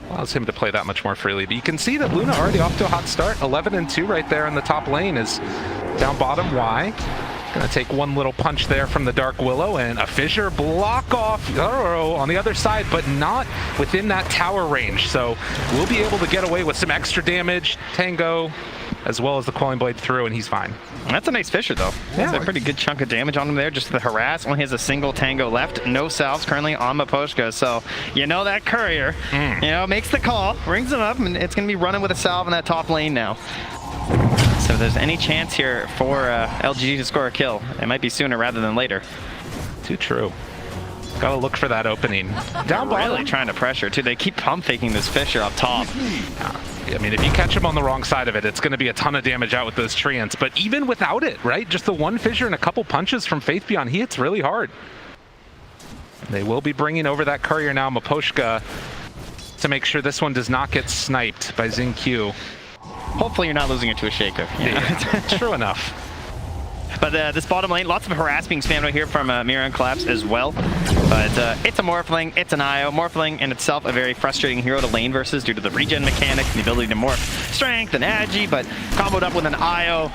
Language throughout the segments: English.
allows him to play that much more freely. But you can see that Luna already off to a hot start. 11-2 right there in the top lane is down bottom. Y gonna take one little punch there from the Dark Willow, and a fissure block off on the other side, but not within that tower range. So we'll be able to get away with some extra damage. Tango, as well as the Quelling Blade through, and he's fine. That's a nice fissure, though. Yeah. That's a pretty good chunk of damage on him there. Just the harass. Only has a single Tango left. No salves currently on Miposhka. So, you know that courier, you know, makes the call, rings him up, and it's going to be running with a salve in that top lane now. So if there's any chance here for LGD to score a kill, it might be sooner rather than later. Too true. Gotta look for that opening. Down bottom. Really trying to pressure, too. They keep pump faking this fissure up top. I mean, if you catch him on the wrong side of it, it's going to be a ton of damage out with those treants. But even without it, right? Just the one fissure and a couple punches from Faith Beyond, he hits really hard. They will be bringing over that courier now, Miposhka, to make sure this one does not get sniped by XinQ. Hopefully you're not losing it to a Shaker. Yeah, true enough. But this bottom lane, lots of harass being spammed out here from Mira and Collapse as well. But it's a Morphling, it's an IO. Morphling in itself a very frustrating hero to lane versus due to the regen mechanic and the ability to morph strength and agi, but comboed up with an IO.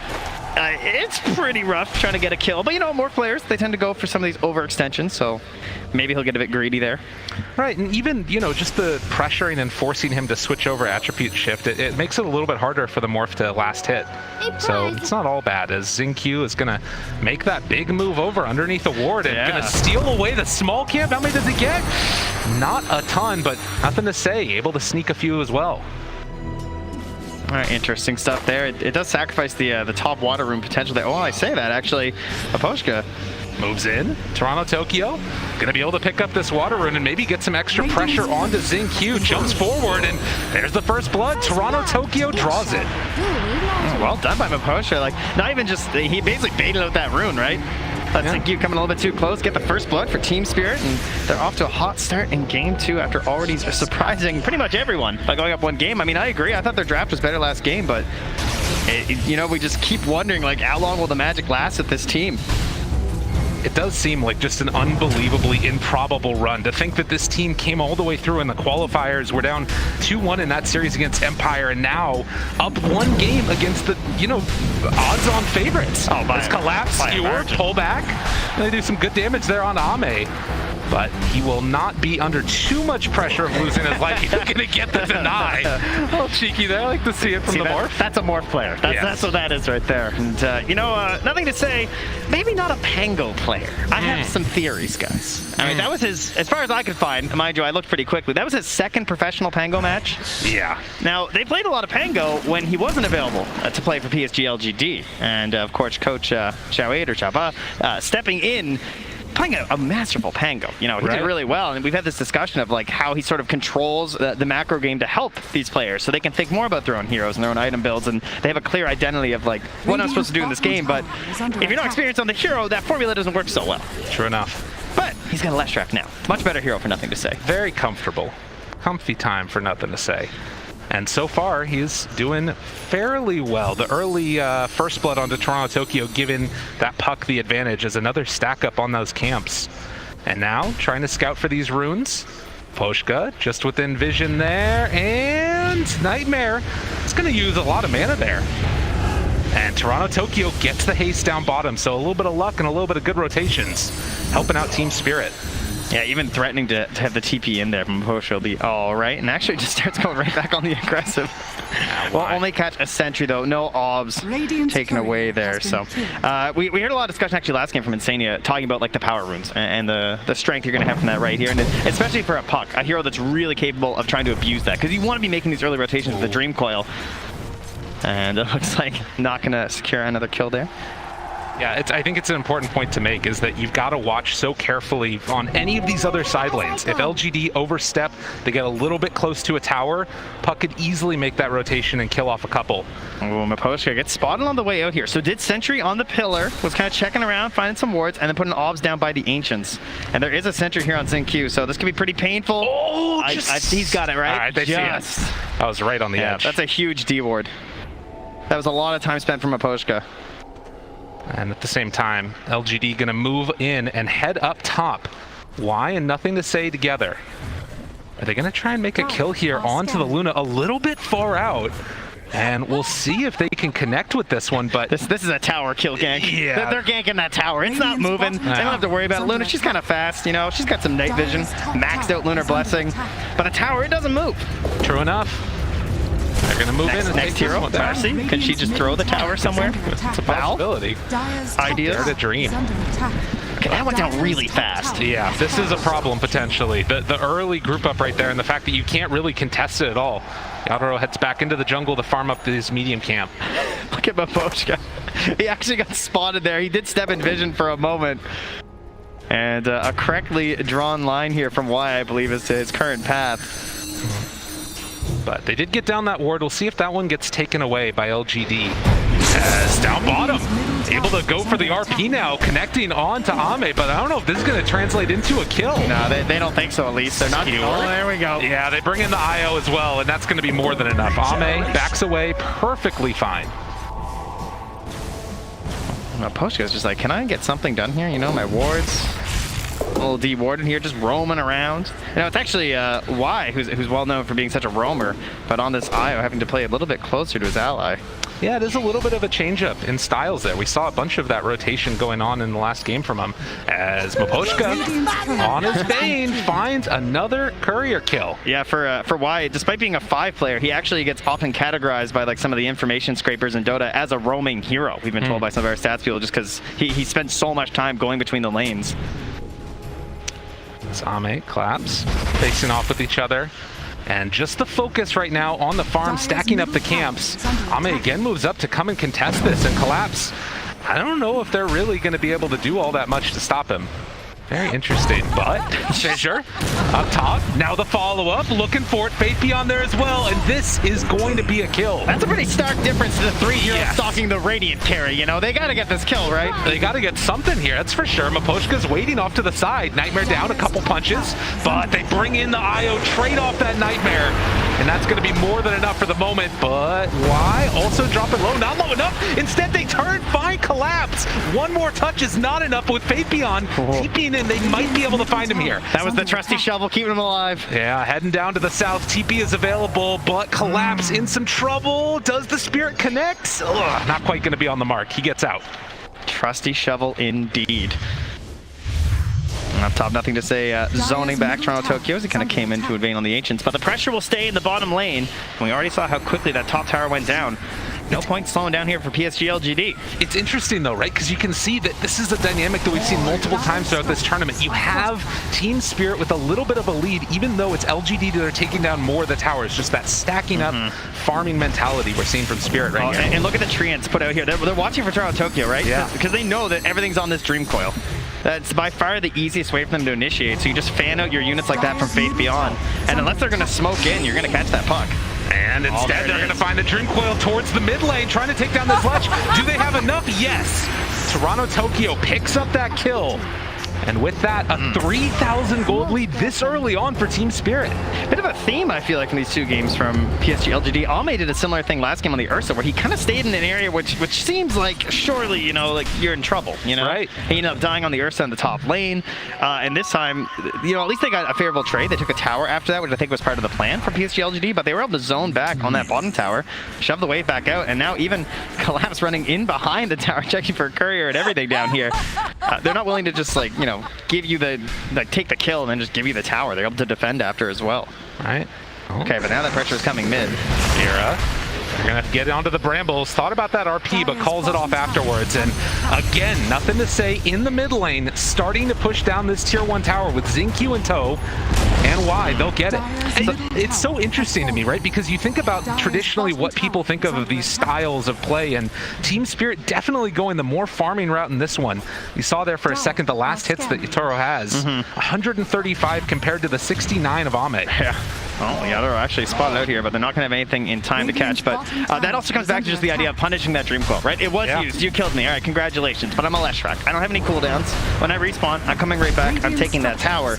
It's pretty rough trying to get a kill, but you know, more players, they tend to go for some of these overextensions, so maybe he'll get a bit greedy there. Right, and even, you know, just the pressuring and forcing him to switch over attribute shift, it makes it a little bit harder for the morph to last hit. So it's not all bad, as XinQ is going to make that big move over underneath the ward and going to steal away the small camp. How many does he get? Not a ton, but nothing to say. Able to sneak a few as well. All right, interesting stuff there. It does sacrifice the top water room potential there. Oh, I say that, actually. Miposhka moves in. Toronto Tokyo going to be able to pick up this water rune and maybe get some extra pressure onto XinQ. Jumps forward, and there's the first blood. Toronto Tokyo draws it. Well done by Miposhka. Like, not even just, he basically baited out that rune, right? That's XinQ coming a little bit too close, get the first blood for Team Spirit, and they're off to a hot start in game 2 after already surprising pretty much everyone by going up one game. I mean, I agree. I thought their draft was better last game, but, you know, we just keep wondering, like, how long will the magic last with this team? It does seem like just an unbelievably improbable run. To think that this team came all the way through in the qualifiers. We're down 2-1 in that series against Empire, and now up one game against the, you know, odds-on favorites. Oh, Let's collapse, skewer, pull back. They do some good damage there on Ame. But he will not be under too much pressure of losing his life. He's going to get the deny. A little cheeky there. I like to see it from the morph. That's a morph player. That's what that is right there. And, you know, nothing to say. Maybe not a Pango player. I have some theories, guys. I mean, that was his, as far as I could find, mind you, I looked pretty quickly. That was his second professional Pango match. Yeah. Now, they played a lot of Pango when he wasn't available to play for PSG.LGD. And, of course, Coach Chaba stepping in, playing a masterful Pango. You know, he did really well, and we've had this discussion of like how he sort of controls the macro game to help these players so they can think more about their own heroes and their own item builds, and they have a clear identity of like what I'm supposed to do in this game. But if you're not experienced on the hero, that formula doesn't work so well. True enough. But he's got a less draft now. Much better hero for nothing to say. Very comfortable. Comfy time for nothing to say. And so far, he's doing fairly well. The early first blood onto Toronto Tokyo, giving that puck the advantage as another stack up on those camps. And now, trying to scout for these runes. Poshka just within vision there, and Nightmare. It's going to use a lot of mana there. And Toronto Tokyo gets the haste down bottom, so a little bit of luck and a little bit of good rotations, helping out Team Spirit. Yeah, even threatening to have the TP in there from Posh will be all right, and actually just starts going right back on the aggressive. Will only catch a sentry though, no obs taken away there. So we heard a lot of discussion actually last game from Insania talking about like the power runes and the strength you're going to have from that right here, and especially for a puck, a hero that's really capable of trying to abuse that, because you want to be making these early rotations with the Dream Coil. And it looks like not going to secure another kill there. Yeah, I think it's an important point to make, is that you've got to watch so carefully on any of these other side lanes. If LGD overstep, they get a little bit close to a tower, puck could easily make that rotation and kill off a couple. Oh, Miposhka gets spotted on the way out here. So did Sentry on the pillar, was kind of checking around, finding some wards, and then putting obs down by the Ancients. And there is a Sentry here on XinQ, so this could be pretty painful. Oh, he's got it, right? All right, they see it. I was right on the edge. That's a huge D ward. That was a lot of time spent from Miposhka. And at the same time, LGD gonna move in and head up top. Why? And nothing to say together. Are they going to try and make a kill here onto the Luna a little bit far out? And we'll see if they can connect with this one, but... This is a tower kill gank. Yeah. They're ganking that tower. It's not moving. They don't have to worry about it. Luna, she's kind of fast, you know. She's got some night vision, maxed out Lunar Blessing. But a tower, it doesn't move. True enough. They're going to move in and next take hero, Darcy. Can she just throw the tower somewhere? It's a possibility. Idea. Dare to dream. Okay, that went down really fast. Yeah, this is a problem potentially. The early group up right there and the fact that you can't really contest it at all. Yadoro heads back into the jungle to farm up his medium camp. Look at Mapochka. He actually got spotted there. He did step in vision for a moment. And a correctly drawn line here from Y, I believe, is to his current path. But they did get down that ward. We'll see if that one gets taken away by LGD. As down bottom, able to go for the RP now, connecting on to Ame, but I don't know if this is going to translate into a kill. No, they don't think so, at least. They're not. Oh, there we go. Yeah, they bring in the IO as well, and that's going to be more than enough. Ame backs away perfectly fine. Poshko's just like, can I get something done here? You know, my wards. A little D-ward in here, just roaming around. You know, it's actually Y, who's well known for being such a roamer, but on this IO having to play a little bit closer to his ally. Yeah, it is a little bit of a change-up in styles there. We saw a bunch of that rotation going on in the last game from him, as Mapochka, on his Bane, finds another courier kill. Yeah, for Y, despite being a 5-player, he actually gets often categorized by like some of the information scrapers in Dota as a roaming hero. We've been told by some of our stats people, just because he spends so much time going between the lanes. Ame, Collapse, facing off with each other. And just the focus right now on the farm, stacking up the camps. Ame again moves up to come and contest this, and Collapse, I don't know if they're really going to be able to do all that much to stop him. Very interesting, but Fissure up top. Now the follow-up, looking for it. Faithion there as well, and this is going to be a kill. That's a pretty stark difference to the 3 heroes stalking the Radiant carry, you know? They gotta get this kill, right? They gotta get something here, that's for sure. Mapochka's waiting off to the side. Nightmare down a couple punches, but they bring in the IO, trade off that Nightmare, and that's gonna be more than enough for the moment, but why? Also dropping low, not low enough. Instead, they turn, find Collapse. One more touch is not enough with Faithion. TPing in, they might be able to find him here. That was the trusty shovel, keeping him alive. Yeah, heading down to the south. TP is available, but Collapse in some trouble. Does the Spirit connect? Ugh, not quite gonna be on the mark. He gets out. Trusty shovel indeed. Up top, nothing to say. Zoning back Toronto Tokyo as he kind of came in to invade on the Ancients, but the pressure will stay in the bottom lane. And we already saw how quickly that top tower went down. No point slowing down here for PSG.LGD. It's interesting though, right? Because you can see that this is a dynamic that we've seen multiple times throughout this tournament. You have Team Spirit with a little bit of a lead, even though it's LGD that are taking down more of the towers. Just that stacking up, farming mentality we're seeing from Spirit right here. And look at the treants put out here. They're watching for Toronto Tokyo, right? Yeah. Because they know that everything's on this Dream Coil. That's by far the easiest way for them to initiate. So you just fan out your units like that from Faithion. And unless they're going to smoke in, you're going to catch that puck. And instead, they're going to find the Dream Coil towards the mid lane, trying to take down this ledge. Do they have enough? Yes. Toronto Tokyo picks up that kill. And with that, a 3,000 gold lead this early on for Team Spirit. Bit of a theme, I feel like, from these two games from PSG.LGD. Ame did a similar thing last game on the Ursa, where he kind of stayed in an area which seems like, surely, you know, like you're in trouble, you know? Right. He ended up dying on the Ursa in the top lane. And this time, you know, at least they got a favorable trade. They took a tower after that, which I think was part of the plan for PSG.LGD, but they were able to zone back on that bottom tower, shove the wave back out, and now even Collapse running in behind the tower, checking for a courier and everything down here. They're not willing to just, like, you know, give you the, like, take the kill and then just give you the tower. They're able to defend after as well. Right. Oh. Okay, but now that pressure is coming mid. Mira. They're going to get onto the Brambles. Thought about that RP, but calls it off afterwards. And again, nothing to say in the mid lane, starting to push down this tier 1 tower with Xingqiu in tow. And why? They'll get it. It's so interesting to me, right? Because you think about traditionally what people think of these styles of play, and Team Spirit definitely going the more farming route in this one. You saw there for a second the last hits that Yatoro has. 135 compared to the 69 of Ame. Yeah. Oh, yeah, they're actually spotted out here, but they're not going to have anything in time to catch. But that also comes back to just the idea of punishing that Dream Coil, right? It was used. You killed me. All right, congratulations. But I'm a Leshrac. I don't have any cooldowns. When I respawn, I'm coming right back. I'm taking that tower.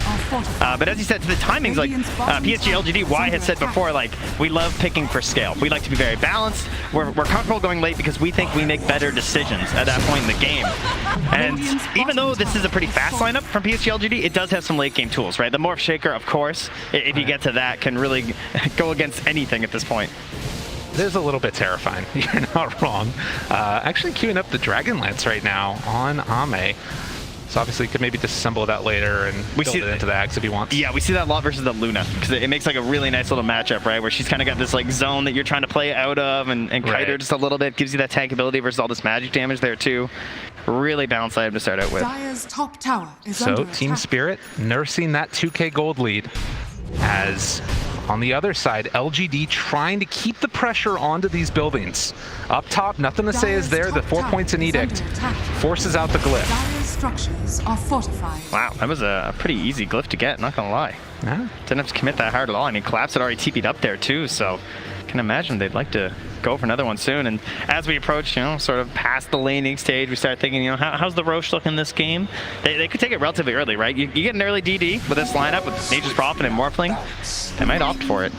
But as you said, to the timings, like PSG.LGD, Y had said before, like, we love picking for scale. We like to be very balanced. We're comfortable going late because we think we make better decisions at that point in the game. And even though this is a pretty fast lineup from PSG.LGD, it does have some late game tools, right? The Morph Shaker, of course, if you get to that, can really go against anything at this point. It is a little bit terrifying. You're not wrong. Actually queuing up the Dragon Lance right now on Ame. So obviously could maybe disassemble that later and build it into the Axe if he wants. Yeah, we see that a lot versus the Luna, because it makes like a really nice little matchup, right? Where she's kind of got this like zone that you're trying to play out of and kite her just a little bit. Gives you that tank ability versus all this magic damage there too. Really balanced item to start out with. Dire's top tower is So under Team attack. Spirit nursing that 2k gold lead, as on the other side, LGD trying to keep the pressure onto these buildings. Up top, nothing to say is there. The 4 points in Edict forces out the glyph. Dire's structures are fortified. Wow, that was a pretty easy glyph to get, not gonna lie. Yeah. Didn't have to commit that hard at all. I mean, Collapse had already TP'd up there too, so I can imagine they'd like to go for another one soon. And as we approach, you know, sort of past the laning stage, we start thinking, you know, how's the Roche look in this game? They could take it relatively early, right? You get an early DD with this lineup with Nature's Prophet and Morphling. They might opt for it.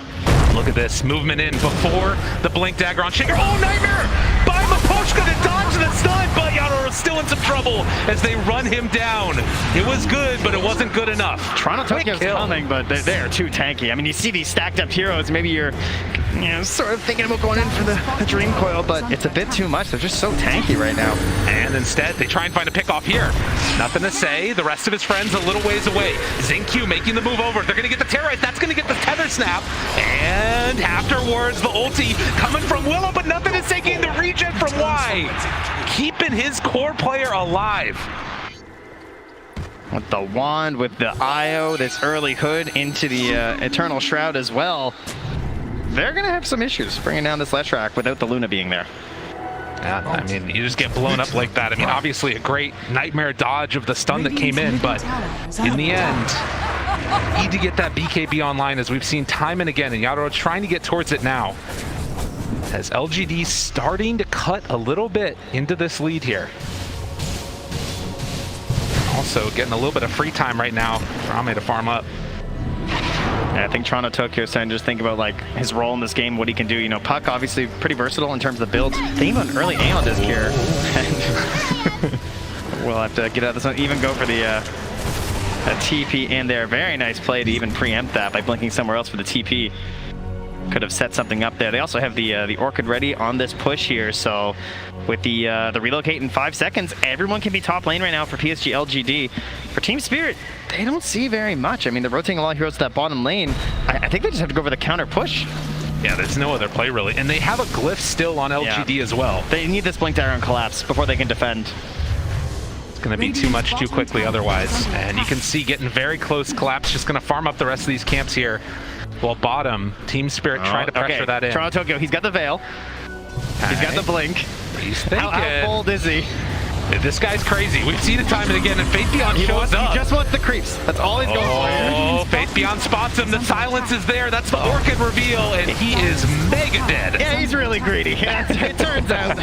Look at this movement in before the Blink Dagger on Shaker. Oh, Nightmare by Mapochka to dodge the stun, but Yador is still in some trouble as they run him down. It was good, but it wasn't good enough. Toronto Tokyo's coming, but they're too tanky. I mean, you see these stacked up heroes, maybe you're, you know, sort of thinking about going in for the Dream Coil, but it's a bit too much. They're just so tanky right now. And instead, they try and find a pick off here. Nothing to say. The rest of his friends a little ways away. Xingqiu making the move over. They're going to get the Terrorite. That's going to get the Tether Snap. And afterwards, the ulti coming from Willow, but nothing is taking the regen from Y. Keeping his core player alive. With the wand, with the IO, this early hood into the Eternal Shroud as well. They're going to have some issues bringing down this Leshrac without the Luna being there. Yeah, I mean, you just get blown up like that. I mean, obviously a great Nightmare dodge of the stun that came in, but in the end, need to get that BKB online, as we've seen time and again, and Yadoro's trying to get towards it now. As LGD starting to cut a little bit into this lead here. Also getting a little bit of free time right now for Ame to farm up. Yeah, I think Toronto Tokyo is starting to just think about like his role in this game, what he can do. You know, Puck obviously pretty versatile in terms of the builds. They even an early Aeon disc here. We'll have to get out of this one. Even go for the a TP in there. Very nice play to even preempt that by blinking somewhere else for the TP. Could have set something up there. They also have the Orchid ready on this push here, so with the relocate in 5 seconds, everyone can be top lane right now for PSG.LGD. For Team Spirit, they don't see very much. I mean, they're rotating a lot of heroes to that bottom lane. I think they just have to go for the counter push. Yeah, there's no other play really, and they have a glyph still on LGD as well. They need this Blink Dagger on Collapse before they can defend. It's going to be too much too quickly otherwise, and you can see getting very close. Collapse just going to farm up the rest of these camps here. Well, bottom, Team Spirit trying to pressure that in. Toronto Tokyo, he's got the Veil. He's got the Blink. He's thinking. How bold is he? This guy's crazy. We've seen it time and again, and Faith Beyond shows up. He just wants the creeps. That's all he's going for here. Oh, Faith Beyond spots him. The silence is there. That's the Orchid reveal, and he is mega dead. Yeah, he's really greedy. Yeah, it turns out.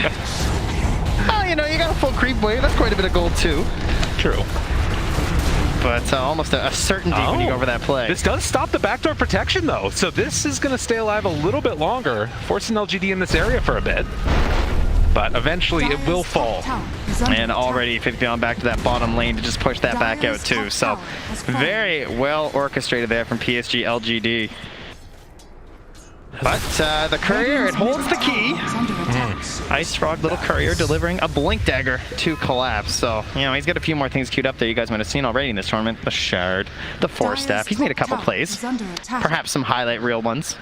Oh, you know, you got a full creep wave. That's quite a bit of gold, too. True. But almost a certainty when you go over that play. This does stop the backdoor protection, though. So this is going to stay alive a little bit longer, forcing LGD in this area for a bit. But eventually it will fall. And already 50 on back to that bottom lane to just push that back out, too. So very well orchestrated there from PSG.LGD. But the courier, it holds the key. Ice Frog, little courier, delivering a Blink Dagger to Collapse. So, you know, he's got a few more things queued up there you guys might have seen already in this tournament. The Shard, the Force Staff. He's made a couple plays. Perhaps some highlight reel ones.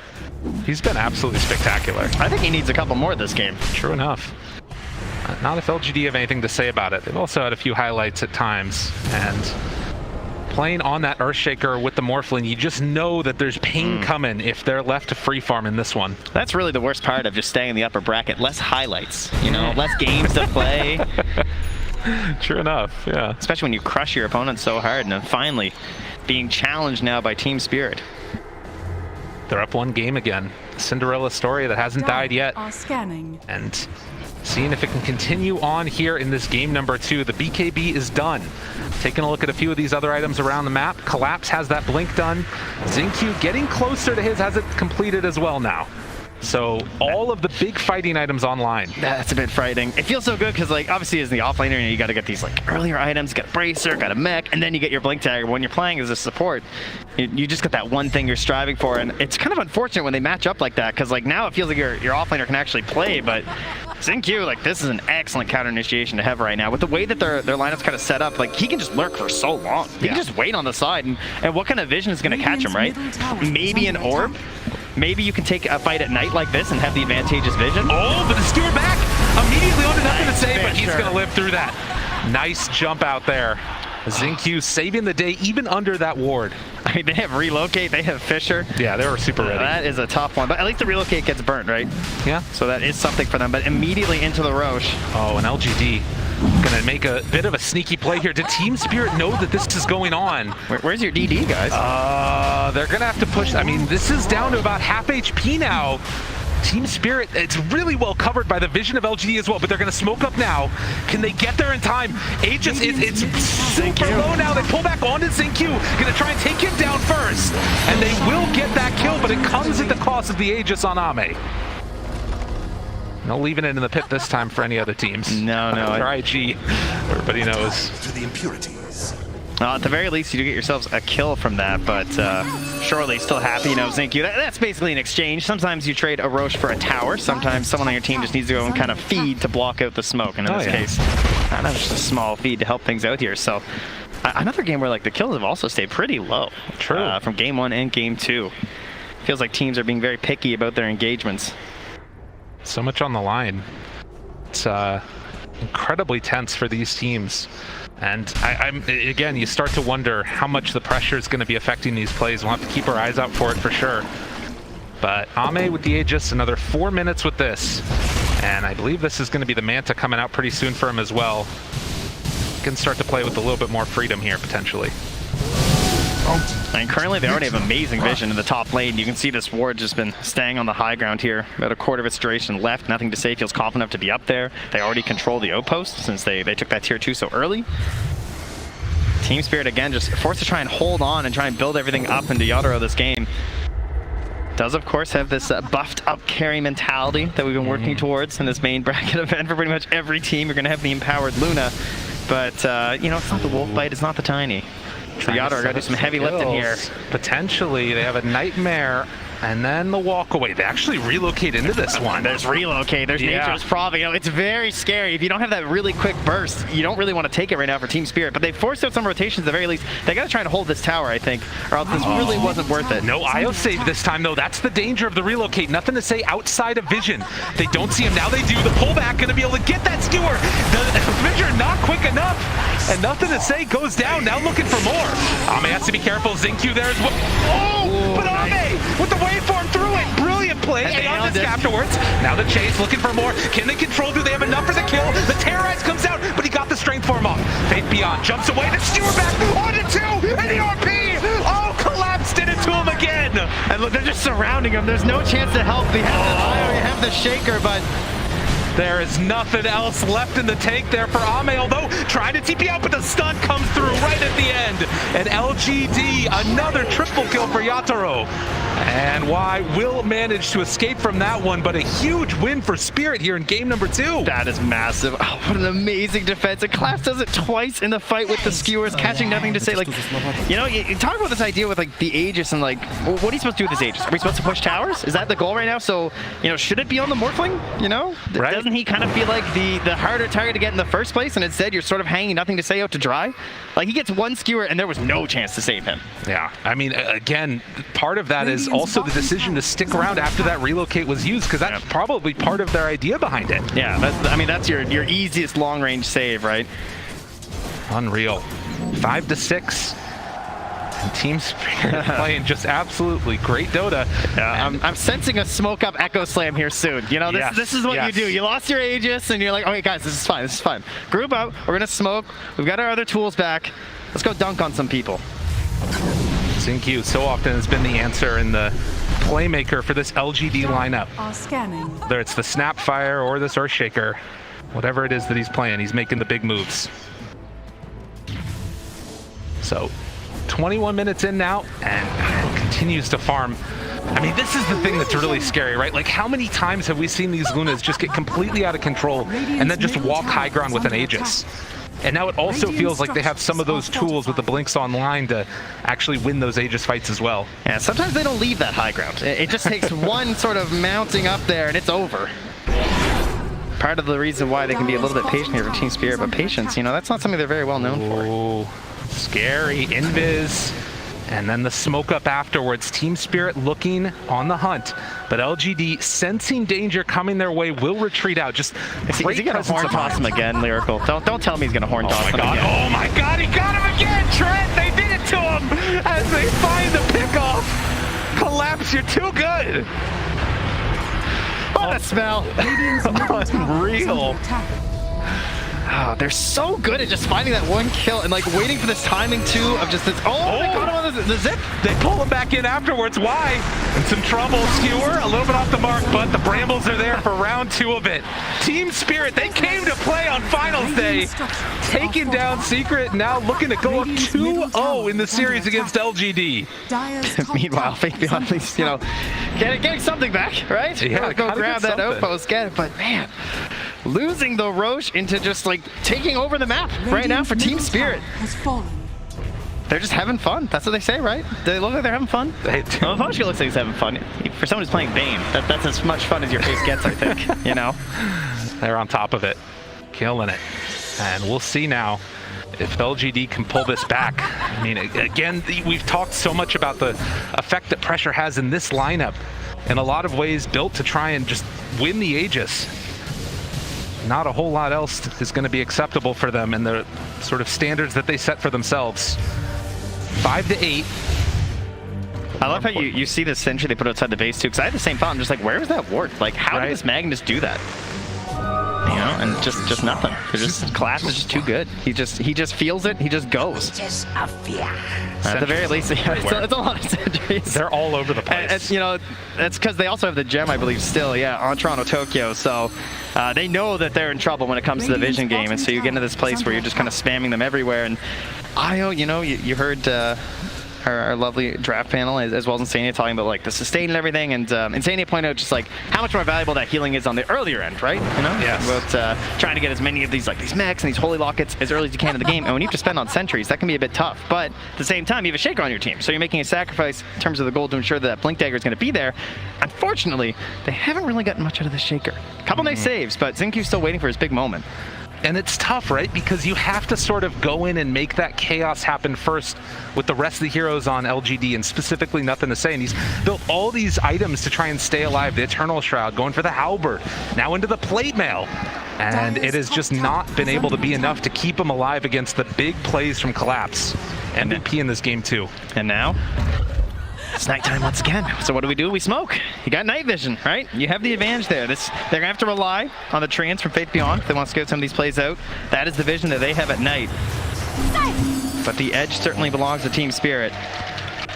He's been absolutely spectacular. I think he needs a couple more this game. True enough. Not if LGD have anything to say about it. They've also had a few highlights at times, and playing on that Earthshaker with the Morphling, you just know that there's pain coming if they're left to free farm in this one. That's really the worst part of just staying in the upper bracket. Less highlights, you know, less games to play. True enough, yeah. Especially when you crush your opponent so hard, and then finally being challenged now by Team Spirit. They're up one game again. Cinderella story that hasn't died yet. Are scanning. And seeing if it can continue on here in this game number 2. The BKB is done. Taking a look at a few of these other items around the map. Collapse has that blink done. Xingqiu getting closer to his, has it completed as well now. So all of the big fighting items online. That's a bit frightening. It feels so good because, like, obviously as the offlaner, you got to get these like earlier items. You got a bracer, got a mech, and then you get your blink tag. When you're playing as a support, you just got that one thing you're striving for, and it's kind of unfortunate when they match up like that because, like, now it feels like your offlaner can actually play, but Xingqiu, like, this is an excellent counter initiation to have right now. With the way that their lineup's kind of set up, like, he can just lurk for so long. He can just wait on the side, and what kind of vision is going to catch him, right? Maybe an orb. Maybe you can take a fight at night like this and have the advantageous vision. Oh, but the skewer back immediately onto nothing to say, but he's going to live through that. Nice jump out there. Xingqiu saving the day even under that ward. I mean, they have relocate, they have Fisher. Yeah, they were super ready. That is a tough one, but at least the relocate gets burnt, right? Yeah. So that is something for them, but immediately into the Roche. Oh, and LGD gonna make a bit of a sneaky play here. Did Team Spirit know that this is going on? Where's your DD, guys? They're gonna have to push. I mean, this is down to about half HP now. Team Spirit, it's really well covered by the vision of LGD as well, but they're going to smoke up now. Can they get there in time? Aegis, it's super low now. They pull back onto Xingqiu. Going to try and take him down first. And they will get that kill, but it comes at the cost of the Aegis on Ame. No leaving it in the pit this time for any other teams. No. For IG, everybody knows. To the impurities. At the very least, you do get yourselves a kill from that, but surely still happy, you know, Xingqiu. That's basically an exchange. Sometimes you trade a Roche for a tower. Sometimes someone on your team just needs to go and kind of feed to block out the smoke. And in this case, that was just a small feed to help things out here. So another game where, like, the kills have also stayed pretty low. True. From game 1 and game 2. Feels like teams are being very picky about their engagements. So much on the line. It's incredibly tense for these teams. And again, you start to wonder how much the pressure is going to be affecting these plays. We'll have to keep our eyes out for it for sure. But Ame with the Aegis, another 4 minutes with this. And I believe this is going to be the Manta coming out pretty soon for him as well. He can start to play with a little bit more freedom here, potentially. And currently they already have amazing vision in the top lane. You can see this ward just been staying on the high ground here. About a quarter of its duration left. Nothing to say. Feels confident enough to be up there. They already control the outpost since they took that tier 2 so early. Team Spirit again just forced to try and hold on and try and build everything up into Yatoro this game. Does of course have this buffed up carry mentality that we've been working towards in this main bracket event for pretty much every team. You're going to have the empowered Luna. But, you know, it's not the wolf bite, it's not the tiny. So Yatoro got to do some heavy lifting here. Potentially, they have a Nightmare and then the walk away. They actually relocate into this one. There's relocate, there's Nature's Prophet. You know, it's very scary. If you don't have that really quick burst, you don't really want to take it right now for Team Spirit. But they forced out some rotations at the very least. They got to try and hold this tower, I think, or else this really wasn't worth it. No IO save this time, though. That's the danger of the relocate. Nothing to say outside of vision. They don't see him. Now they do. The pullback going to be able to get that skewer. The vision not quick enough. And nothing to say goes down. Now looking for more. Ame has to be careful. Xingqiu there as well. Oh, but Ame with the waveform through it. Brilliant play. And on this afterwards. Now the chase looking for more. Can they control? Do they have enough for the kill? The Terrorize comes out, but he got the strength form off. Faith Beyond jumps away. The skewer back on to 2. And the RP. Oh, collapsed it into him again. And look, they're just surrounding him. There's no chance to help. They have the shaker, but there is nothing else left in the tank there for Ame, although trying to TP out, but the stun comes through right at the end. And LGD, another triple kill for Yatoro. And Y will manage to escape from that one, but a huge win for Spirit here in game number 2. That is massive. Oh, what an amazing defense. And Class does it twice in the fight with the skewers, catching nothing to say. Like, you know, you talk about this idea with, like, the Aegis and, like, well, what are you supposed to do with this Aegis? Are we supposed to push towers? Is that the goal right now? So, you know, should it be on the Morphling? You know? Right. Doesn't he kind of feel like the harder target to get in the first place, and instead you're sort of hanging nothing to say out to dry? Like, he gets one skewer and there was no chance to save him. Yeah, I mean, again, part of that is also the decision to stick around after that relocate was used, because that's probably part of their idea behind it. Yeah, I mean, that's your easiest long-range save, right? Unreal. 5-6. And Team Spirit playing just absolutely great Dota. Yeah, I'm sensing a smoke up Echo Slam here soon. You know, this is what you do. You lost your Aegis and you're like, okay guys, this is fine, this is fine. Group up, we're gonna smoke, we've got our other tools back. Let's go dunk on some people. Xingqiu so often has been the answer in the playmaker for this LGD lineup. Are scanning. Whether it's the Snapfire or this Earthshaker, whatever it is that he's playing, he's making the big moves. So 21 minutes in now, and continues to farm. I mean, this is the thing that's really scary, right? Like, how many times have we seen these Lunas just get completely out of control and then just walk high ground with an Aegis? And now it also feels like they have some of those tools with the Blinks Online to actually win those Aegis fights as well. Yeah, sometimes they don't leave that high ground. It just takes one sort of mounting up there and it's over. Part of the reason why they can be a little bit patient here for Team Spirit, but patience, you know, that's not something they're very well known for. Oh, scary. Invis. And then the smoke up afterwards. Team Spirit looking on the hunt, but LGD sensing danger coming their way will retreat out. Just is he gonna horn toss him again, Lyrical? Don't tell me he's gonna horn toss him again. Oh my god, he got him again, Trent! They did it to him as they find the pickoff. Collapse, you're too good. What a smell. Unreal. Oh, they're so good at just finding that one kill and like waiting for this timing too of just this. Oh, they caught him on the zip. They pull him back in afterwards. Why? In some trouble. Skewer a little bit off the mark, but the Brambles are there for round 2 of it. Team Spirit, they came to play on finals day, taking down Secret, now looking to go up 2-0 in the series against LGD. Meanwhile, Faith Beyond at least, you know, getting something back, right? Yeah, go grab that outpost, get it. But man, losing the Roche into just like taking over the map right now for Team Spirit. They're just having fun. That's what they say, right? They look like they're having fun. Well, Voshka looks like he's having fun. For someone who's playing Bane, that's as much fun as your face gets, I think. You know? They're on top of it, killing it. And we'll see now if LGD can pull this back. I mean, again, we've talked so much about the effect that pressure has in this lineup. In a lot of ways built to try and just win the Aegis. Not a whole lot else is going to be acceptable for them and the sort of standards that they set for themselves. 5 to 8. I love how you see the sentry they put outside the base too, because I had the same thought. I'm just like, where was that ward? Like, how did this Magnus do that? You know, and just nothing. Collapse is just too good. He just feels it. He just goes. At the very least, yeah, it's a lot of sentries. They're all over the place. And, you know, that's because they also have the gem, I believe, still, yeah, on Toronto, Tokyo. So they know that they're in trouble when it comes to the vision game, and so you get into this place where you're just kind of spamming them everywhere. And you know, you heard our lovely draft panel, as well as Insania, talking about like the sustain and everything, and Insania pointed out just like how much more valuable that healing is on the earlier end, right? You know, yes. About trying to get as many of these mechs and these holy lockets as early as you can in the game, and when you have to spend on sentries, that can be a bit tough. But at the same time, you have a Shaker on your team, so you're making a sacrifice in terms of the gold to ensure that Blink Dagger is going to be there. Unfortunately, they haven't really gotten much out of the Shaker. A couple nice saves, but Xinq's still waiting for his big moment. And it's tough, right? Because you have to sort of go in and make that chaos happen first with the rest of the heroes on LGD, and specifically Nothing to Say. And he's built all these items to try and stay alive. The Eternal Shroud, going for the Halberd, now into the Plate Mail. And it has just not been able to be enough to keep him alive against the big plays from Collapse. MVP in this game too. And now, it's nighttime once again. So what do? We smoke. You got night vision, right? You have the advantage there. They're gonna have to rely on the treants from Faith Beyond if they want to scout some of these plays out. That is the vision that they have at night. But the edge certainly belongs to Team Spirit.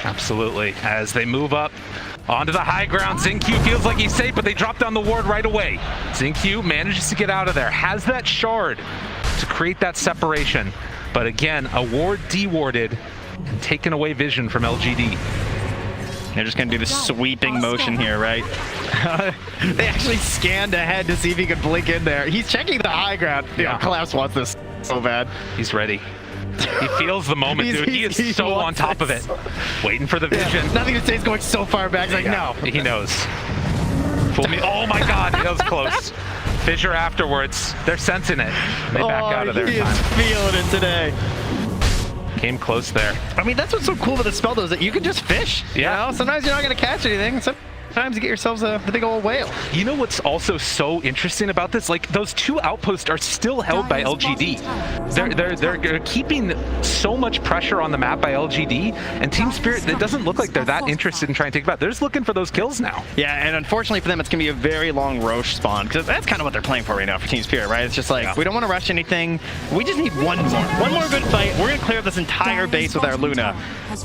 Absolutely. As they move up onto the high ground, Xinq feels like he's safe, but they drop down the ward right away. Xinq manages to get out of there, has that shard to create that separation. But again, a ward dewarded and taken away vision from LGD. They're just going to do the sweeping motion here, right? They actually scanned ahead to see if he could blink in there. He's checking the high ground. Yeah. Collapse wants this so bad. He's ready. He feels the moment, dude. He is so on top of it. Waiting for the vision. Yeah. Nothing to say, he's going so far back. He's like, no. He knows. Fool me. Oh my god, that was close. Fissure afterwards. They're sensing it. They back out of there. He is feeling it today. Came close there. I mean, that's what's so cool about the spell, though, is that you can just fish. Yeah. You know? Sometimes you're not going to catch anything. So Sometimes you get yourselves the big old whale. You know what's also so interesting about this? Like, those 2 outposts are still held by LGD. They're keeping so much pressure on the map by LGD, and Team Spirit, it doesn't look like they're that interested in trying to take it back. They're just looking for those kills now. Yeah, and unfortunately for them, it's going to be a very long Roche spawn, because that's kind of what they're playing for right now for Team Spirit, right? It's just like, we don't want to rush anything. We just need one more good fight. We're going to clear this entire base with our Luna,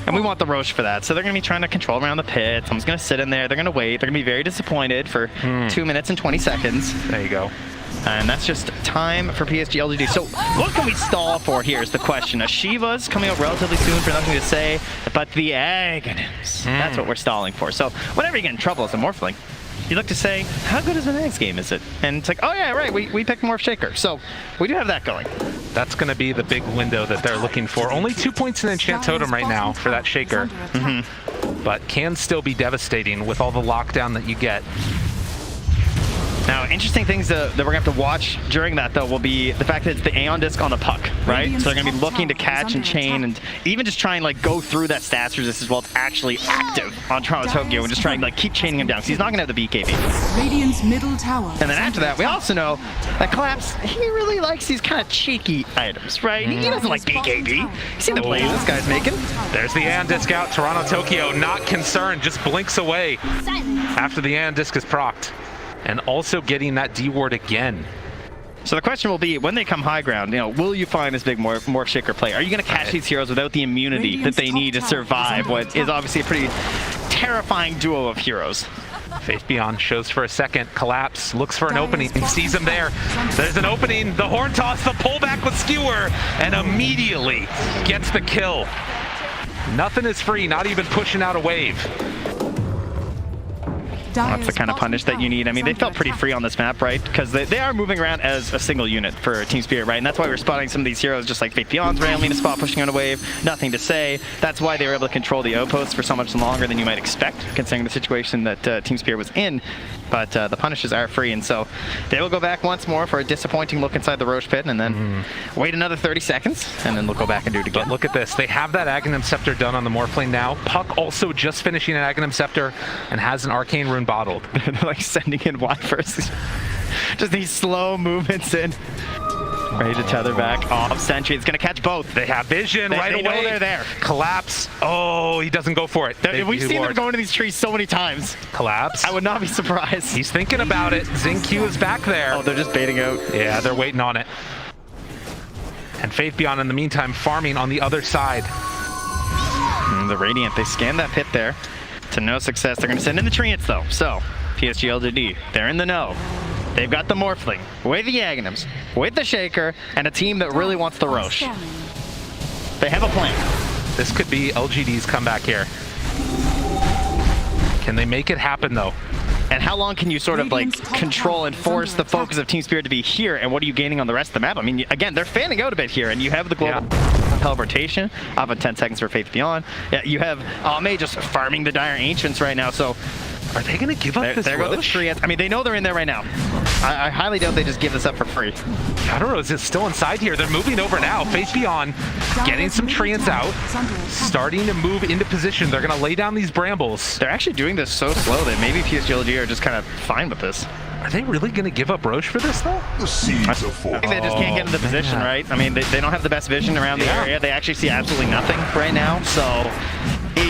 and we want the Roche for that. So they're going to be trying to control around the pit. Someone's going to sit in there. They're going to wait. They're going to be very disappointed for 2 minutes and 20 seconds. There you go. And that's just time for PSG.LGD. So what can we stall for here is the question. Shiva's coming out relatively soon for nothing to say, but the Aghanims, that's what we're stalling for. So whenever you get in trouble as a Morphling, you look to say, how good is the next game is it? And it's like, oh yeah, right, we picked Morph Shaker. So we do have that going. That's going to be the big window that they're looking for. Only 2 points in Enchant Totem right now for that Shaker. But can still be devastating with all the lockdown that you get. Now, interesting things that we're going to have to watch during that, though, will be the fact that it's the Aeon Disc on the puck, right? So they're going to be looking to catch and chain and even just try and, like, go through that stats resistance while it's actually active on Toronto Tokyo and just try and, like, keep chaining him down because he's not going to have the BKB. Radiant's middle tower. And then after that, we also know that Collapse, he really likes these kind of cheeky items, right? He doesn't like BKB. You see the plays this guy's making? There's the Aeon Disc out. Toronto Tokyo not concerned, just blinks away after the Aeon Disc is procced. And also getting that D ward again. So the question will be, when they come high ground, you know, will you find this big Morph Shaker play? Are you going to catch these heroes without the immunity that they need to survive what is obviously a pretty terrifying duo of heroes? Faith Beyond shows for a second. Collapse, looks for an opening, sees him there. There's an opening, the horn toss, the pullback with Skewer, and immediately gets the kill. Nothing is free, not even pushing out a wave. That's the kind of punish that you need. I mean, they felt pretty free on this map, right? Because they are moving around as a single unit for Team Spirit, right? And that's why we're spotting some of these heroes just like Faith Beyond's randomly in a spot pushing on a wave. Nothing to say. That's why they were able to control the outposts for so much longer than you might expect, considering the situation that Team Spirit was in. But the punishes are free, and so they will go back once more for a disappointing look inside the Roche pit, and then wait another 30 seconds, and then they'll go back and do it again. But look at this. They have that Aghanim Scepter done on the Morphling now. Puck also just finishing an Aghanim Scepter and has an Arcane Rune bottled. They're like sending in Wipers. Just these slow movements in. Ready to tether back off Sentry. It's going to catch both. They have vision right away. They know they're there. Collapse. Oh, he doesn't go for it. We've seen them go into these trees so many times. Collapse. I would not be surprised. He's thinking about it. Xingqiu is back there. Oh, they're just baiting out. Yeah, they're waiting on it. And Faith Beyond, in the meantime, farming on the other side. The Radiant, they scanned that pit there to no success. They're going to send in the Treants, though. So, PSG.LGD, they're in the know. They've got the Morphling, with the Aghanims, with the Shaker, and a team that really wants the Roche. They have a plan. This could be LGD's comeback here. Can they make it happen, though? And how long can you sort of like control and force the focus of Team Spirit to be here, and what are you gaining on the rest of the map? I mean, again, they're fanning out a bit here, and you have the global teleportation off of 10 seconds for Faith Beyond. Yeah, you have Ame just farming the Dire Ancients right now, so are they going to give up this There go the Treants. I mean, they know they're in there right now. I highly doubt they just give this up for free. I don't know, is it still inside here? They're moving over now. Faith Beyond getting some Treants out, starting to move into position. They're going to lay down these brambles. They're actually doing this so slow that maybe PSG.LGD are just kind of fine with this. Are they really going to give up Roche for this, though? I think they just can't get into position, right? I mean, they don't have the best vision around the area. They actually see absolutely nothing right now, so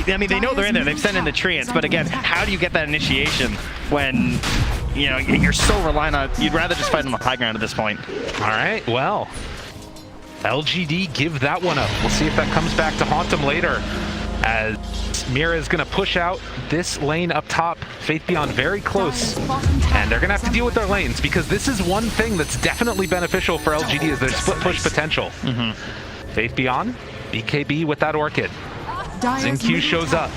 I mean, they know they're in there. They've sent in the Treants, but again, how do you get that initiation when, you know, you're so reliant on, you'd rather just fight on the high ground at this point. All right, well, LGD give that one up. We'll see if that comes back to haunt them later, as Mira is going to push out this lane up top. Faith Beyond very close, and they're going to have to deal with their lanes, because this is one thing that's definitely beneficial for LGD is their split push potential. Faith Beyond, BKB with that Orchid. Xingqiu shows up.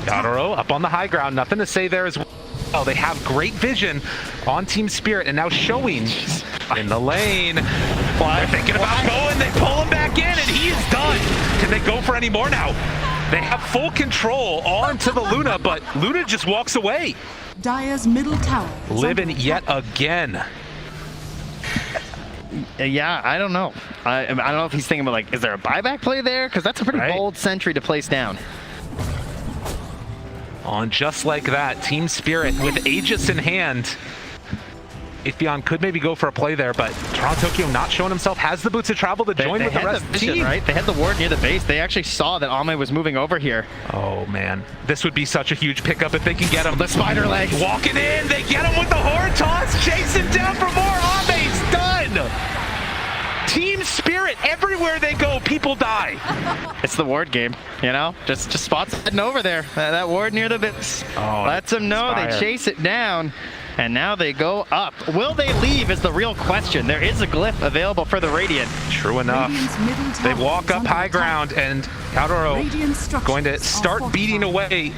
Yadoro up on the high ground. Nothing to say there as well. Oh, they have great vision on Team Spirit, and now showing in the lane. They're thinking about going. They pull him back in, and he is done. Can they go for any more now? They have full control onto the Luna, but Luna just walks away. Dire's middle tower. Living yet again. Yeah, I don't know. I don't know if he's thinking about, like, is there a buyback play there? Because that's a pretty bold sentry to place down. On just like that, Team Spirit with Aegis in hand. Faith_Beyond could maybe go for a play there, but Toronto Tokyo not showing himself, has the boots of travel to join with the rest of the team. Right? They had the ward near the base. They actually saw that Ame was moving over here. Oh man, this would be such a huge pickup if they can get him. The spider legs. Walking in, they get him with the horn toss, chasing down for more. Ame's done! Team Spirit, everywhere they go, people die. It's the ward game, you know? Just spots heading over there. That ward near the base. Oh, lets them know Spire. they chase it down. And now they go up. Will they leave is the real question. There is a glyph available for the Radiant. True enough. They walk up high ground, and Kaoru going to start beating away,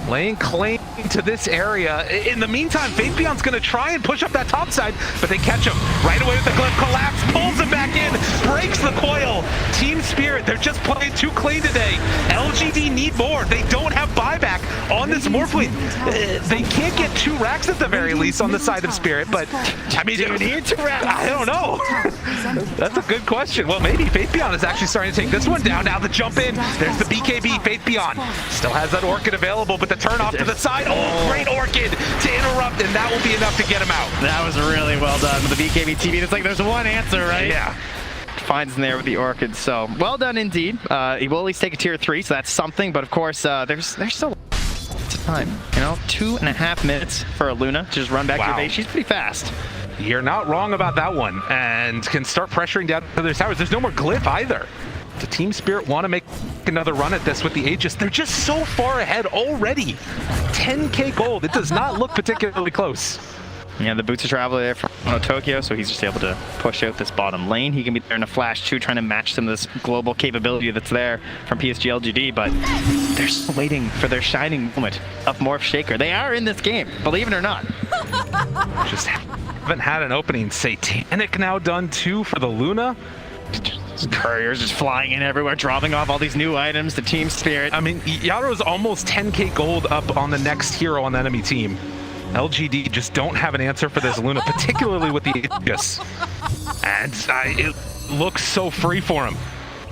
laying claim to this area. In the meantime, Faith_Beyond's going to try and push up that top side, but they catch him right away with the glyph. Collapse, pulls him back in, breaks the coil. Team Spirit, they're just playing too clean today. LGD need more. They don't have buyback on this Morphling. They can't get 2 racks at the very least on the side of Spirit, but I mean, Do you need 2 racks? I don't know. That's a good question. Well, maybe Faith_Beyond is actually starting to take this one down. Now the jump in. There's the BKB. Faith_Beyond still has that Orchid available, but the turn off to the side. Oh, great Orchid to interrupt, and that will be enough to get him out. That was really well done with the BKB TV. It's like there's one answer, right? Yeah. Finds in there with the Orchid, so well done indeed. He will at least take a tier 3, so that's something, but of course there's still time, you know, 2.5 minutes for a Luna to just run back to your base. She's pretty fast. You're not wrong about that one, and can start pressuring down to their towers. There's no more glyph either. The Team Spirit want to make another run at this with the Aegis. They're just so far ahead already. 10k gold. It does not look particularly close. Yeah, the boots of travel there from Tokyo, so he's just able to push out this bottom lane. He can be there in a flash too, trying to match some of this global capability that's there from PSG.LGD, but they're still waiting for their shining moment of Morph Shaker. They are in this game, believe it or not. Just haven't had an opening. Satanic now done too for the Luna. Couriers just flying in everywhere, dropping off all these new items to Team Spirit. I mean, Yaro's almost 10k gold up on the next hero on the enemy team. LGD just don't have an answer for this Luna, particularly with the Aegis. And it looks so free for him.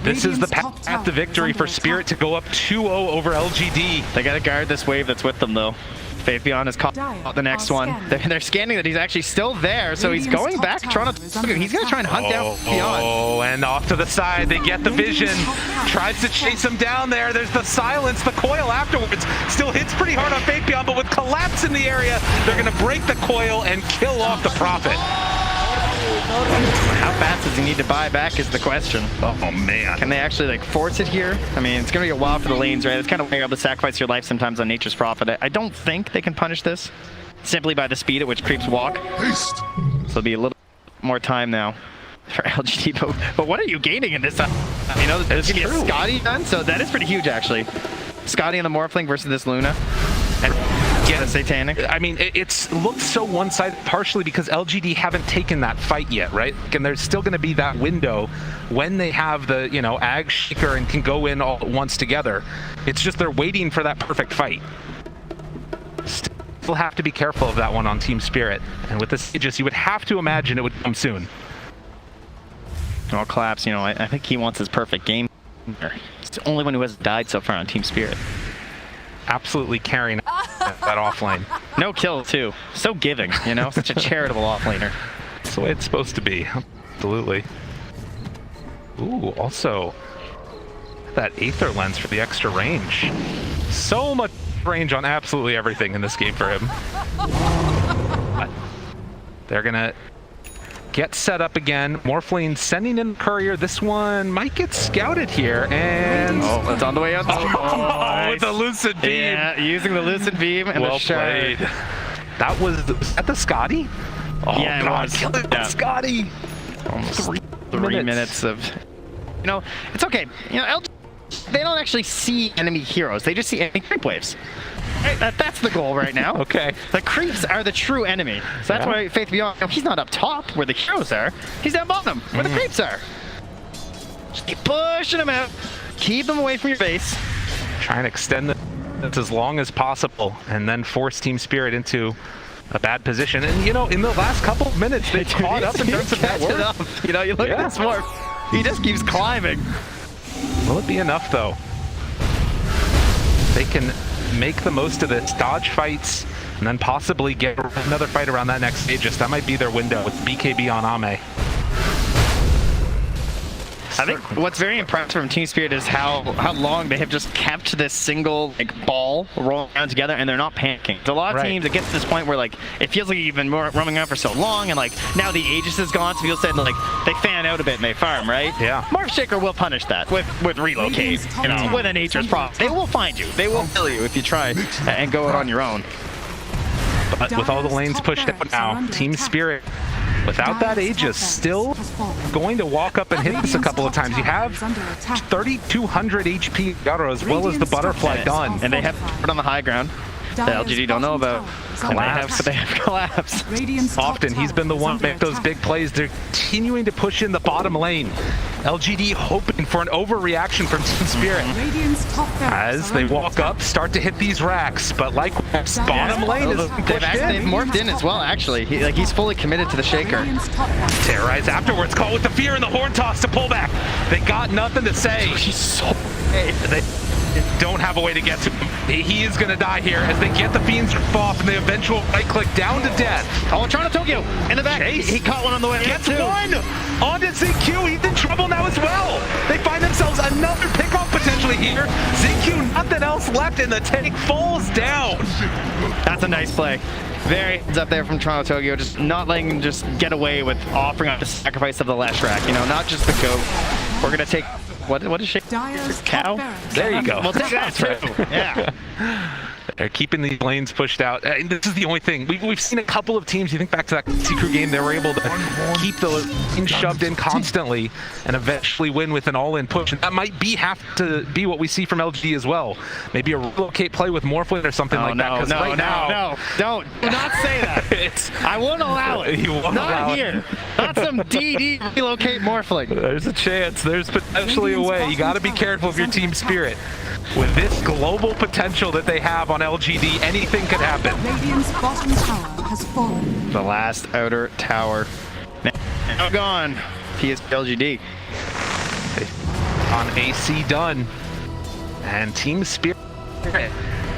This is the path to victory for Spirit to go up 2-0 over LGD. They gotta guard this wave that's with them though. Faith_Beyond has caught the next one. They're scanning that he's actually still there, so he's going back. Toronto, he's gonna try and hunt down Beyond. Oh, and off to the side, they get the vision. Tries to chase him down there. There's the silence, the coil afterwards. Still hits pretty hard on Faith_Beyond, but with collapse in the area, they're gonna break the coil and kill off the Prophet. How fast does he need to buy back is the question. Oh man. Can they actually like force it here? I mean, it's gonna be a while for the lanes, right? It's kind of where you're able to sacrifice your life sometimes on Nature's Prophet. I don't think they can punish this simply by the speed at which creeps walk. So it'll be a little more time now for LGD. But what are you gaining in this? You know, there's gonna be a Scotty done, so that is pretty huge actually. Scotty and the Morphling versus this Luna. And the Satanic. I mean, it's looked so one-sided partially because LGD haven't taken that fight yet, right? And there's still going to be that window when they have the, you know, Ag Shaker and can go in all at once together. It's just they're waiting for that perfect fight. Still have to be careful of that one on Team Spirit. And with this Aegis, you would have to imagine it would come soon. Well, Collapse, you know, I think he wants his perfect game. It's the only one who has died so far on Team Spirit. Absolutely carrying that offlane. No kill too. So giving, you know, such a charitable offlaner. That's the way it's supposed to be. Absolutely. Ooh, also that Aether lens for the extra range. So much range on absolutely everything in this game for him. But they're gonna get set up again. Morphling sending in Courier. This one might get scouted here, and it's on the way out. With the Lucid Beam. Yeah, using the Lucid Beam and well the shard. played. That was that the Scotty? Oh yeah, God, it was. killing Yeah. Scotty. Almost 3 minutes of, you know, it's okay. You know, LG, they don't actually see enemy heroes. They just see enemy creep waves. Right? That's the goal right now. Okay. The creeps are the true enemy. So that's why Faith_Beyond, you know, he's not up top where the heroes are. He's down bottom where the creeps are. Just keep pushing them out. Keep them away from your base. Try and extend it as long as possible and then force Team Spirit into a bad position. And you know, in the last couple of minutes, they caught up in terms of net worth. You know, you look at this Morph, he just keeps climbing. Will it be enough though? They can make the most of this, dodge fights, and then possibly get another fight around that next Aegis. That might be their window with BKB on Ame. I think what's very impressive from Team Spirit is how long they have just kept this single ball rolling around together, and they're not panicking. There's a lot of teams that get to this point where it feels like you've been roaming around for so long, and now the Aegis is gone, so people said they fan out a bit and they farm, right? Yeah. Morph Shaker will punish that with relocate, with a nature's problem. They will find you. They will kill you if you try and go out on your own. But with all the lanes pushed out now, Team Spirit, without that Aegis, still going to walk up and hit this a couple of times. You have 3,200 HP Yaro as well as the Butterfly done. And they have it on the high ground that LGD don't know about. Collapse. They have collapse. Often he's been the one to make those big plays. They're continuing to push in the bottom lane. LGD hoping for an overreaction from Team Spirit. As they walk up, start to hit these racks, but likewise, bottom lane is they've morphed in as well, actually. He's fully committed to the Shaker. Terrorize afterwards, caught with the fear and the horn toss to pull back. They got nothing to say. He's so They don't have a way to get to him. He is going to die here as they get the Fiend's Grip off and the eventual right click down to death. Oh, Toronto Tokyo in the back. He caught one on the way. Gets one! On to ZQ, he's in trouble now as well. They find themselves another pickoff potentially here. ZQ, nothing else left, and the take falls down. That's a nice play. Very heads up there from Toronto Tokyo, just not letting him just get away with offering up the sacrifice of the last rack. Not just the goat. We're going to take... What is she? Cow? There you go. We'll take that too. Yeah. They're keeping these lanes pushed out. This is the only thing. We've seen a couple of teams, you think back to that Secret game, they were able to keep the lanes shoved in constantly and eventually win with an all-in push. And that might have to be what we see from LGD as well. Maybe a relocate play with Morphling or something like that. No, don't. Do not say that. I won't allow it. You won't not allow here. Not some DD relocate Morphling. There's a chance. There's potentially a way. You got to be careful of your Team Spirit. With this global potential that they have on LGD, anything could happen. Radiant's bottom tower has fallen. The last outer tower. Now gone. PSG.LGD. On AC done. And Team Spirit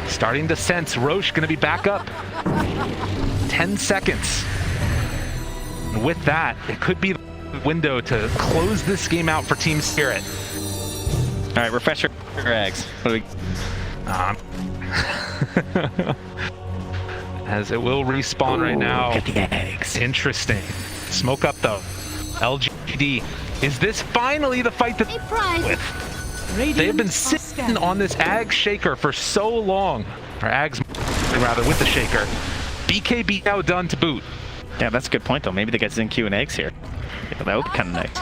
starting to sense Roche going to be back up. 10 seconds. And with that, it could be the window to close this game out for Team Spirit. All right, refresher eggs. What do we? As it will respawn right now. Get the eggs. Interesting. Smoke up though. LGD. Is this finally the fight that with? They've been sitting on this Ag Shaker for so long. Or Ags rather with the Shaker. BKB now done to boot. Yeah, that's a good point though. Maybe they get ZQ and eggs here. Yeah, that would be kind of nice.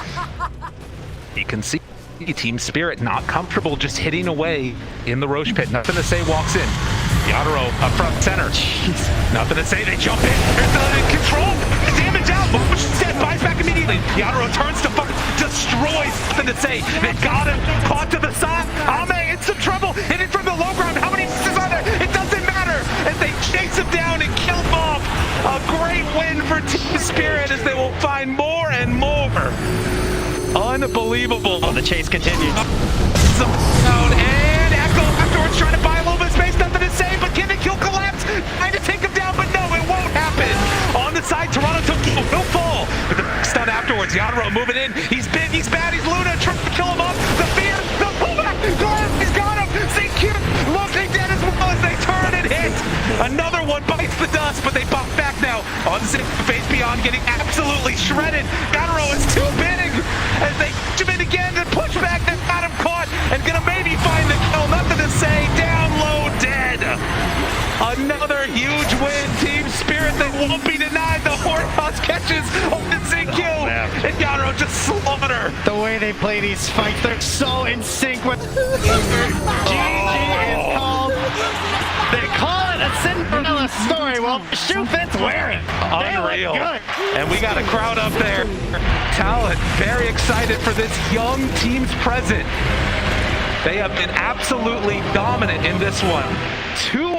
You can see Team Spirit not comfortable just hitting away in the Roche pit. Nothing to say, walks in. Yadaro up front center. Jeez. Nothing to say, they jump in. There's the control. Damage out. Roche instead buys back immediately. Yadaro turns to fuck, destroys. Nothing to say. They got him. Caught to the side. Ame in some trouble. Hitting from the low ground. How many pieces are there? It doesn't matter. As they chase him down and kill him off. A great win for Team Spirit as they will find more and more. Unbelievable. Oh, the chase continues. Down and Echo afterwards trying to buy a little bit of space. Nothing to say, but can the kill collapse? Trying to take him down, but no, it won't happen. On the side, Toronto Tokyo will fall. But the stun afterwards, Yadaro moving in. He's big, he's bad, he's Luna trying to kill him off. The fear, the pullback, he's got him. ZQ looking dead as well as they turn and hit. Another one bites the dust, but they pop back now. On Zip, face beyond getting absolutely shredded. Yadaro is too big. As they catch him in again and push back, they've got him caught and gonna maybe find the kill. Nothing to say, down low, dead. Another huge win, Team Spirit. They won't be denied. The Hornhouse catches on the ZQ and Yadaro just slaughter. The way they play these fights, they're so in sync with GG is called. They call it a Cinderella story. Well, shoe fits wear it. Unreal. And we got a crowd up there. Talent, very excited for this young team's present. They have been absolutely dominant in this one. 2